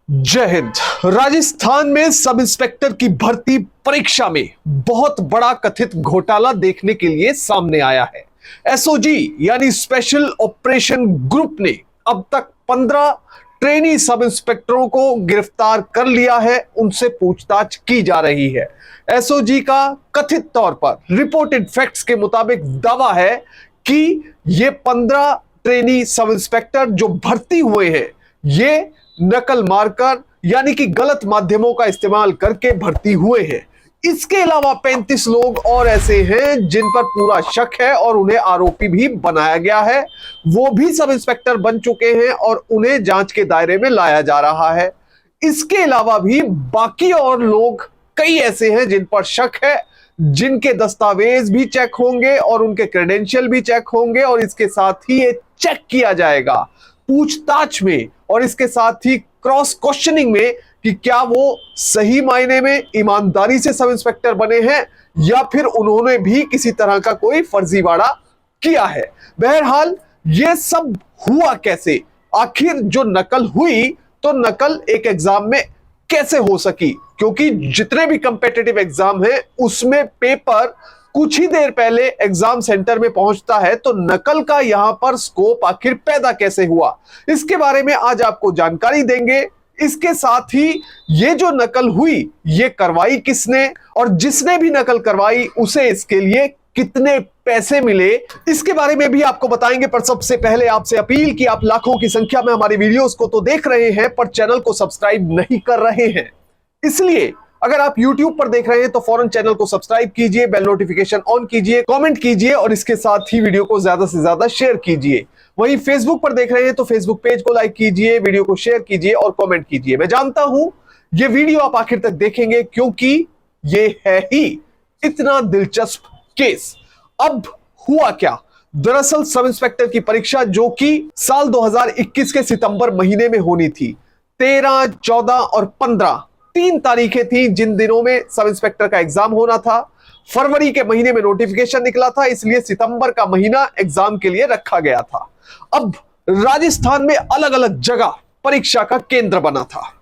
जय हिंद। राजस्थान में sub inspector की भर्ती परीक्षा में बहुत बड़ा कथित घोटाला देखने के लिए सामने आया है। एसओजी यानी स्पेशल ऑपरेशन ग्रुप ने अब तक 15 ट्रेनी सब इंस्पेक्टरों को गिरफ्तार कर लिया है, उनसे पूछताछ की जा रही है। एसओजी का कथित तौर पर रिपोर्टेड फैक्ट्स के मुताबिक दावा है कि ये 15 ट्रेनी सब इंस्पेक्टर जो भर्ती हुए हैं, ये नकल मारकर यानी कि गलत माध्यमों का इस्तेमाल करके भर्ती हुए हैं। इसके अलावा 35 लोग और ऐसे हैं जिन पर पूरा शक है और उन्हें आरोपी भी बनाया गया है। वो भी सब इंस्पेक्टर बन चुके हैं और उन्हें जांच के दायरे में लाया जा रहा है। इसके अलावा भी बाकी और लोग कई ऐसे हैं जिन पर शक है, जिनके दस्तावेज भी चेक होंगे और उनके क्रेडेंशियल भी चेक होंगे और इसके साथ ही ये चेक किया जाएगा पूछताछ में और इसके साथ ही क्रॉस क्वेश्चनिंग में कि क्या वो सही मायने में ईमानदारी से सब इंस्पेक्टर बने हैं या फिर उन्होंने भी किसी तरह का कोई फर्जीवाड़ा किया है। बहरहाल ये सब हुआ कैसे, आखिर जो नकल हुई तो नकल एक एग्जाम में कैसे हो सकी, क्योंकि जितने भी कंपेटिटिव एग्जाम है उसमें पेपर कुछ ही देर पहले एग्जाम सेंटर में पहुंचता है, तो नकल का यहां पर स्कोप आखिर पैदा कैसे हुआ, इसके बारे में आज आपको जानकारी देंगे। इसके साथ ही ये जो नकल हुई ये करवाई किसने और जिसने भी नकल करवाई उसे इसके लिए कितने पैसे मिले, इसके बारे में भी आपको बताएंगे। पर सबसे पहले आपसे अपील कि आप लाखों की संख्या में हमारी वीडियोस को तो देख रहे हैं पर चैनल को सब्सक्राइब नहीं कर रहे हैं, इसलिए अगर आप YouTube पर देख रहे हैं तो फौरन चैनल को सब्सक्राइब कीजिए, बेल नोटिफिकेशन ऑन कीजिए, कमेंट कीजिए और इसके साथ ही वीडियो को ज्यादा से ज्यादा शेयर कीजिए। वहीं फेसबुक पर देख रहे हैं तो फेसबुक पेज को लाइक कीजिए, वीडियो को शेयर कीजिए और कमेंट कीजिए। मैं जानता हूं ये वीडियो आप आखिर तक देखेंगे क्योंकि ये है ही इतना दिलचस्प केस। अब हुआ क्या, दरअसल सब इंस्पेक्टर की परीक्षा जो कि साल 2021 के सितंबर महीने में होनी थी, 13, 14 और 15 3 तारीखें थी जिन दिनों में सब इंस्पेक्टर का एग्जाम होना था। फरवरी के महीने में नोटिफिकेशन निकला था, इसलिए सितंबर का महीना एग्जाम के लिए रखा गया था। अब राजस्थान में अलग अलग जगह परीक्षा का केंद्र बना था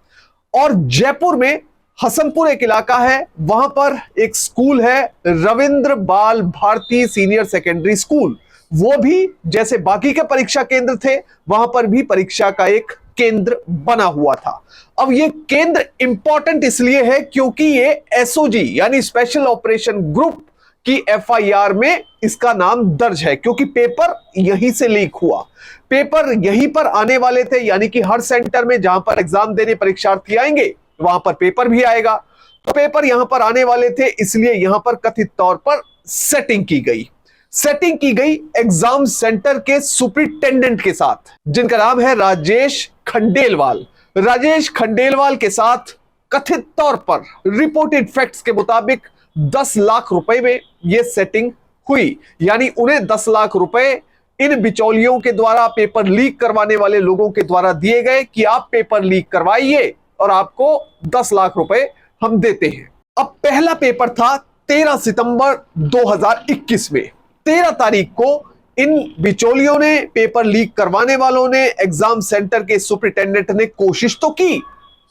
और जयपुर में हसनपुर एक इलाका है, वहां पर एक स्कूल है रविंद्र बाल भारती सीनियर सेकेंडरी स्कूल। वो भी जैसे बाकी के परीक्षा केंद्र थे वहां पर भी परीक्षा का एक केंद्र बना हुआ था। अब ये केंद्र इंपॉर्टेंट इसलिए है क्योंकि ये एसओजी यानी स्पेशल ऑपरेशन ग्रुप की एफआईआर में इसका नाम दर्ज है, क्योंकि पेपर यहीं से लीक हुआ। पेपर यहीं पर आने वाले थे, यानी कि हर सेंटर में जहां पर एग्जाम देने परीक्षार्थी आएंगे वहां पर पेपर भी आएगा, तो पेपर यहां पर आने वाले थे, इसलिए यहां पर कथित तौर पर सेटिंग की गई एग्जाम सेंटर के सुपरिटेंडेंट के साथ, जिनका नाम है राजेश खंडेलवाल के साथ कथित तौर पर रिपोर्टेड फैक्ट्स के मुताबिक 10 लाख रुपए में यह सेटिंग हुई, यानी उन्हें 10 लाख रुपए इन बिचौलियों के द्वारा, पेपर लीक करवाने वाले लोगों के द्वारा दिए गए कि आप पेपर लीक करवाइए और आपको 10 लाख रुपए हम देते हैं। अब पहला पेपर था 13 सितंबर 2021 में। 13 तारीख को इन बिचौलियों ने, पेपर लीक करवाने वालों ने, एग्जाम सेंटर के सुपरिटेंडेंट ने कोशिश तो की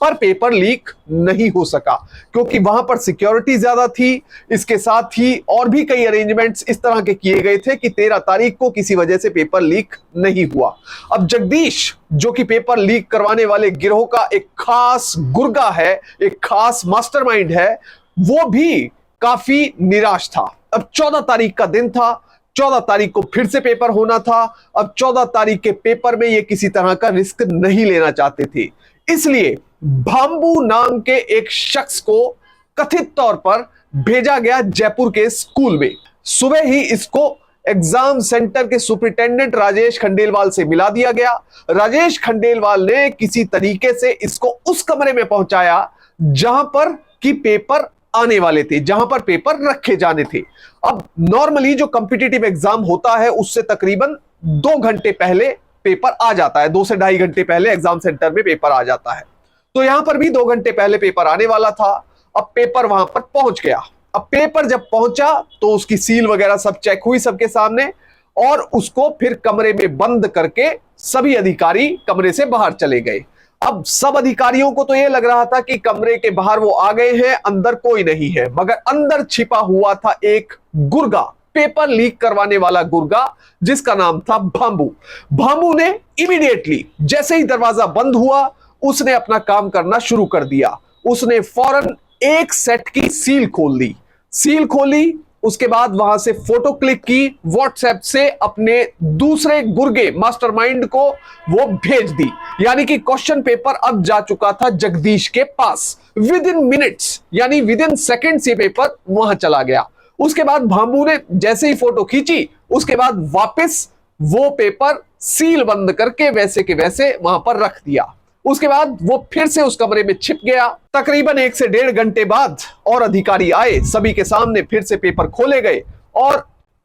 पर पेपर लीक नहीं हो सका क्योंकि वहां पर सिक्योरिटी ज्यादा थी। इसके साथ ही और भी कई अरेंजमेंट्स इस तरह के किए गए थे कि 13 तारीख को किसी वजह से पेपर लीक नहीं हुआ। अब जगदीश जो कि पेपर लीक करवाने वाले गिरोह का एक खास गुर्गा है, एक खास मास्टरमाइंड है, वो भी काफी निराश था। अब 14 तारीख का दिन था, 14 तारीख को फिर से पेपर होना था। अब 14 तारीख के पेपर में ये किसी तरह का रिस्क नहीं लेना चाहते थे, इसलिए भांबू नाम के एक शख्स को कथित तौर पर भेजा गया जयपुर के स्कूल में। सुबह ही इसको एग्जाम सेंटर के सुपरिटेंडेंट राजेश खंडेलवाल से मिला दिया गया। राजेश खंडेलवाल ने किसी तरीके से इसको उस कमरे में पहुंचाया जहां पर कि पेपर आने वाले थे, जहां पर पेपर रखे जाने थे। अब नॉर्मली जो कॉम्पिटिटिव एग्जाम होता है उससे तकरीबन 2 घंटे पहले पेपर आ जाता है, 2 से ढाई घंटे पहले एग्जाम सेंटर में पेपर आ जाता है। तो यहां पर भी 2 घंटे पहले पेपर आने वाला था। अब पेपर वहां पर पहुंच गया। अब पेपर जब पहुंचा तो उसकी सील वगैरह सब चेक हुई सबके सामने और उसको फिर कमरे में बंद करके सभी अधिकारी कमरे से बाहर चले गए। अब सब अधिकारियों को तो यह लग रहा था कि कमरे के बाहर वो आ गए हैं, अंदर कोई नहीं है, मगर अंदर छिपा हुआ था एक गुर्गा, पेपर लीक करवाने वाला गुर्गा, जिसका नाम था भांबू। भांबू ने इमीडिएटली जैसे ही दरवाजा बंद हुआ, उसने अपना काम करना शुरू कर दिया। उसने फौरन एक सेट की सील खोल दी। सील खोली, उसके बाद वहां से फोटो क्लिक की, व्हाट्सएप से अपने दूसरे गुर्गे मास्टरमाइंड को वो भेज दी। यानी कि क्वेश्चन पेपर अब जा चुका था जगदीश के पास। विद इन मिनट्स यानी विद इन सेकेंड्स ये पेपर वहां चला गया। उसके बाद भांबू ने जैसे ही फोटो खींची, उसके बाद वापस वो पेपर सील बंद करके वैसे के वैसे वहां पर रख दिया। उसके बाद वो फिर से उस कमरे में छिप गया। तकरीबन 1 से 1.5 घंटे बाद और अधिकारी आए, सभी के सामने फिर से पेपर खोले गए और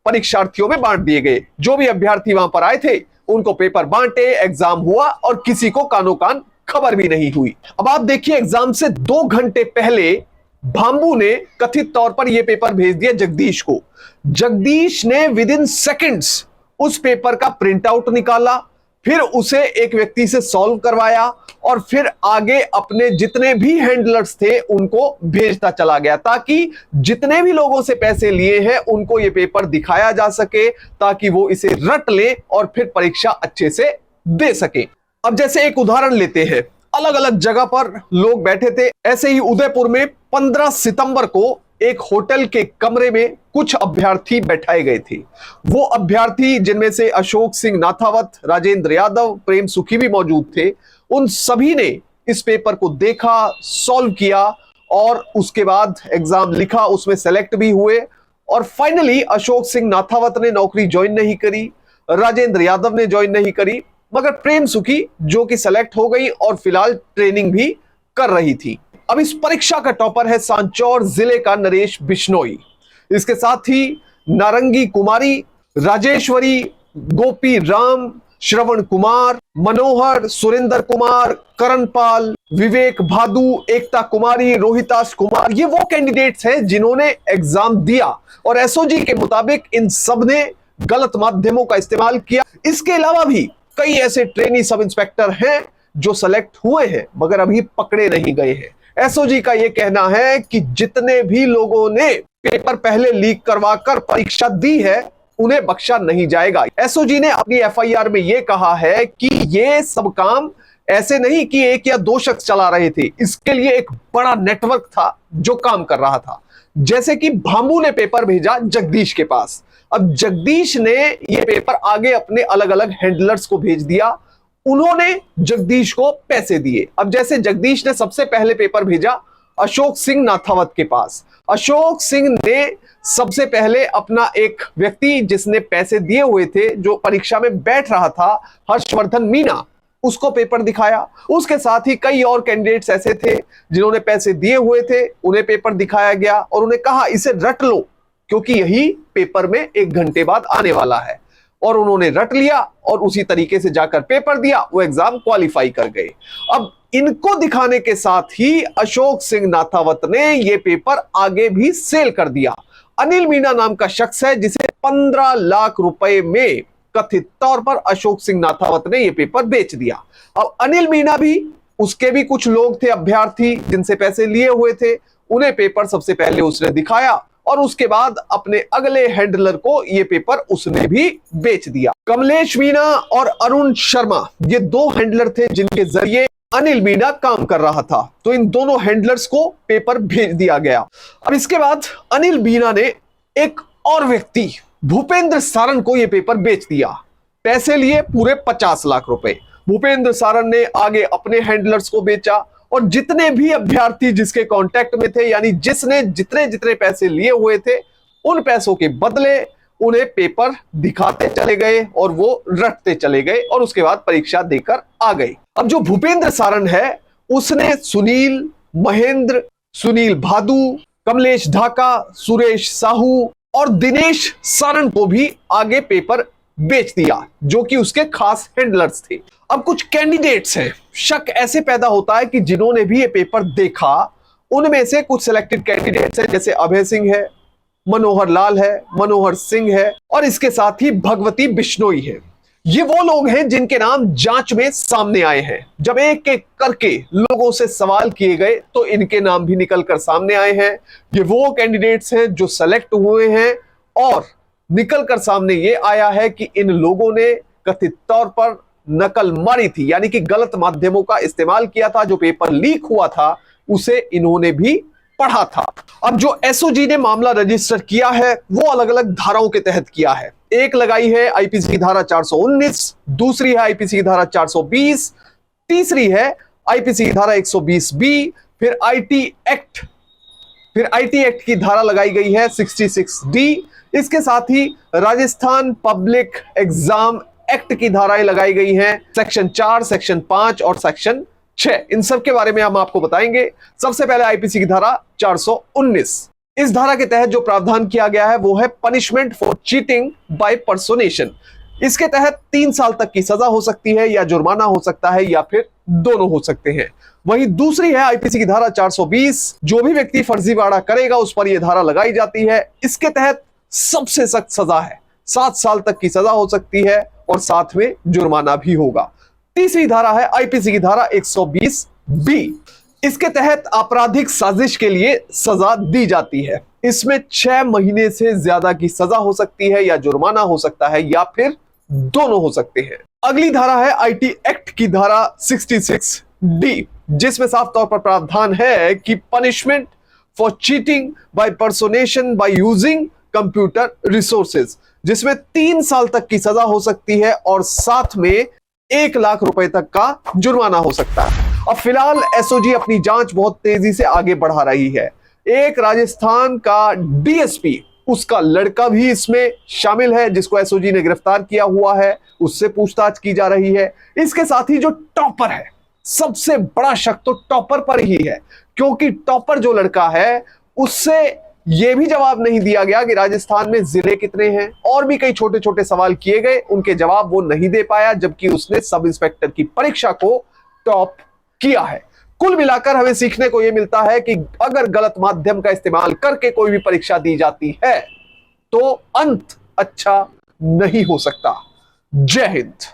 परीक्षार्थियों में बांट दिए गए। जो भी अभ्यर्थी वहां पर आए थे उनको पेपर बांटे, एग्जाम हुआ और किसी को कानो कान खबर भी नहीं हुई। अब आप देखिए, एग्जाम से 2 घंटे पहले भांबू ने कथित तौर पर यह पेपर भेज दिया जगदीश को। जगदीश ने विद इन सेकेंड्स उस पेपर का प्रिंट आउट निकाला, फिर उसे एक व्यक्ति से सॉल्व करवाया और फिर आगे अपने जितने भी हैंडलर्स थे उनको भेजता चला गया, ताकि जितने भी लोगों से पैसे लिए हैं उनको यह पेपर दिखाया जा सके, ताकि वो इसे रट ले और फिर परीक्षा अच्छे से दे सके। अब जैसे एक उदाहरण लेते हैं, अलग अलग जगह पर लोग बैठे थे। ऐसे ही उदयपुर में 15 सितंबर को एक होटल के कमरे में कुछ अभ्यर्थी बैठाए गए थे। वो अभ्यर्थी जिनमें से अशोक सिंह नाथावत, राजेंद्र यादव, प्रेम सुखी भी मौजूद थे, उन सभी ने इस पेपर को देखा, सॉल्व किया और उसके बाद एग्जाम लिखा, उसमें सेलेक्ट भी हुए। और फाइनली अशोक सिंह नाथावत ने नौकरी ज्वाइन नहीं करी, राजेंद्र यादव ने ज्वाइन नहीं करी, मगर प्रेम सुखी जो कि सेलेक्ट हो गई और फिलहाल ट्रेनिंग भी कर रही थी। अब इस परीक्षा का टॉपर है सांचौर जिले का नरेश बिश्नोई। इसके साथ ही नारंगी कुमारी, राजेश्वरी, गोपी राम, श्रवण कुमार, मनोहर, सुरेंद्र कुमार, करणपाल, विवेक भादु, एकता कुमारी, रोहिताश कुमार, ये वो कैंडिडेट्स हैं जिन्होंने एग्जाम दिया और एसओजी के मुताबिक इन सब ने गलत माध्यमों का इस्तेमाल किया। इसके अलावा भी कई ऐसे ट्रेनी सब इंस्पेक्टर हैं जो सेलेक्ट हुए हैं मगर अभी पकड़े नहीं गए हैं। एसओजी का यह कहना है कि जितने भी लोगों ने पेपर पहले लीक करवाकर परीक्षा दी है उन्हें बख्शा नहीं जाएगा। एसओजी ने अपनी एफआईआर में यह कहा है कि यह सब काम ऐसे नहीं कि 1 या 2 शख्स चला रहे थे, इसके लिए एक बड़ा नेटवर्क था जो काम कर रहा था। जैसे कि भांबू ने पेपर भेजा जगदीश के पास, अब जगदीश ने यह पेपर आगे अपने अलग अलग हैंडलर्स को भेज दिया, उन्होंने जगदीश को पैसे दिए। अब जैसे जगदीश ने सबसे पहले पेपर भेजा अशोक सिंह नाथावत के पास, अशोक सिंह ने सबसे पहले अपना एक व्यक्ति जिसने पैसे दिए हुए थे, जो परीक्षा में बैठ रहा था, हर्षवर्धन मीना, उसको पेपर दिखाया। उसके साथ ही कई और कैंडिडेट्स ऐसे थे जिन्होंने पैसे दिए हुए थे, उन्हें पेपर दिखाया गया और उन्हें कहा इसे रट लो क्योंकि यही पेपर में 1 घंटे बाद आने वाला है। और उन्होंने रट लिया और उसी तरीके से जाकर पेपर दिया, वो एग्जाम क्वालिफाई कर गए। अब इनको दिखाने के साथ ही अशोक सिंह नाथावत ने ये पेपर आगे भी सेल कर दिया। अनिल मीणा नाम का शख्स है जिसे 15 लाख रुपए में कथित तौर पर अशोक सिंह नाथावत ने यह पेपर बेच दिया। अब अनिल मीणा भी, उसके भी कुछ लोग थे अभ्यर्थी जिनसे पैसे लिए हुए थे, उन्हें पेपर सबसे पहले उसने दिखाया और उसके बाद अपने अगले हैंडलर को यह पेपर उसने भी बेच दिया। कमलेश मीणा और अरुण शर्मा ये 2 हैंडलर थे जिनके जरिए अनिल मीणा काम कर रहा था, तो इन दोनों हैंडलर्स को पेपर भेज दिया गया। अब इसके बाद अनिल मीणा ने एक और व्यक्ति भूपेंद्र सारन को यह पेपर बेच दिया, पैसे लिए पूरे 50 लाख रुपए। भूपेंद्र सारन ने आगे अपने हैंडलर्स को बेचा और जितने भी अभ्यर्थी जिसके कांटेक्ट में थे, यानी जिसने जितने जितने पैसे लिए हुए थे, उन पैसों के बदले उन्हें पेपर दिखाते चले गए और वो रटते चले गए और उसके बाद परीक्षा देकर आ गए। अब जो भूपेंद्र सारन है उसने सुनील, महेंद्र, सुनील भादु, कमलेश ढाका, सुरेश साहू और दिनेश सारन को भी आगे पेपर बेच दिया जो कि उसके खास हैंडलर्स थे। अब कुछ कैंडिडेट्स हैं, शक ऐसे पैदा होता है कि जिन्होंने भी ये पेपर देखा उनमें से कुछ सिलेक्टेड कैंडिडेट्स हैं, जैसे अभय सिंह है, मनोहर लाल है, मनोहर सिंह है और इसके साथ ही भगवती बिश्नोई है। ये वो लोग हैं जिनके नाम जांच में सामने आए हैं। जब एक एक करके लोगों से सवाल किए गए तो इनके नाम भी निकल कर सामने आए हैं। ये वो कैंडिडेट्स हैं जो सेलेक्ट हुए हैं और निकल कर सामने ये आया है कि इन लोगों ने कथित तौर पर नकल मारी थी, यानी कि गलत माध्यमों का इस्तेमाल किया था। जो पेपर लीक हुआ था उसे इन्होंने भी पढ़ा था। अब जो एसओजी ने मामला रजिस्टर किया है वो अलग अलग धाराओं के तहत किया है। एक लगाई है आईपीसी की धारा 419, दूसरी है आईपीसी की धारा 420, तीसरी है आईपीसी की धारा 120 बी, फिर आईटी एक्ट की धारा लगाई गई है 66 डी। इसके साथ ही राजस्थान पब्लिक एग्जाम एक्ट की धाराएं लगाई गई हैं, सेक्शन 4, सेक्शन 5 और सेक्शन 6। इन सब के बारे में हम आपको बताएंगे। सबसे पहले आईपीसी की धारा 419। इस धारा के तहत जो प्रावधान किया गया है वो है पनिशमेंट फॉर चीटिंग बाय पर्सोनेशन। इसके तहत 3 साल तक की सजा हो सकती है या जुर्माना हो सकता है या फिर दोनों हो सकते हैं। वहीं दूसरी है आईपीसी की धारा 420। जो भी व्यक्ति फर्जीवाड़ा करेगा उस पर यह धारा लगाई जाती है। इसके तहत सबसे सख्त सजा है, 7 साल तक की सजा हो सकती है और साथ में जुर्माना भी होगा। तीसरी धारा है आईपीसी की धारा 120 बी। इसके तहत आपराधिक साजिश के लिए सजा दी जाती है। इसमें 6 महीने से ज्यादा की सजा हो सकती है या जुर्माना हो सकता है या फिर दोनों हो सकते हैं। अगली धारा है आईटी एक्ट की धारा 66 डी, जिसमें साफ तौर पर प्रावधान है कि punishment for cheating by personation by using computer resources, जिसमें 3 साल तक की सजा हो सकती है और साथ में 1 लाख रुपए तक का जुर्माना हो सकता है। अब फिलहाल एसओजी अपनी जांच बहुत तेजी से आगे बढ़ा रही है। एक राजस्थान का डीएसपी, उसका लड़का भी इसमें शामिल है जिसको एसओजी ने गिरफ्तार किया हुआ है, उससे पूछताछ की जा रही है। इसके साथ ही जो टॉपर है, सबसे बड़ा शक तो टॉपर पर ही है, क्योंकि टॉपर जो लड़का है उससे यह भी जवाब नहीं दिया गया कि राजस्थान में जिले कितने हैं। और भी कई छोटे छोटे सवाल किए गए, उनके जवाब वो नहीं दे पाया, जबकि उसने सब इंस्पेक्टर की परीक्षा को टॉप किया है। कुल मिलाकर हमें सीखने को यह मिलता है कि अगर गलत माध्यम का इस्तेमाल करके कोई भी परीक्षा दी जाती है तो अंत अच्छा नहीं हो सकता। जय हिंद।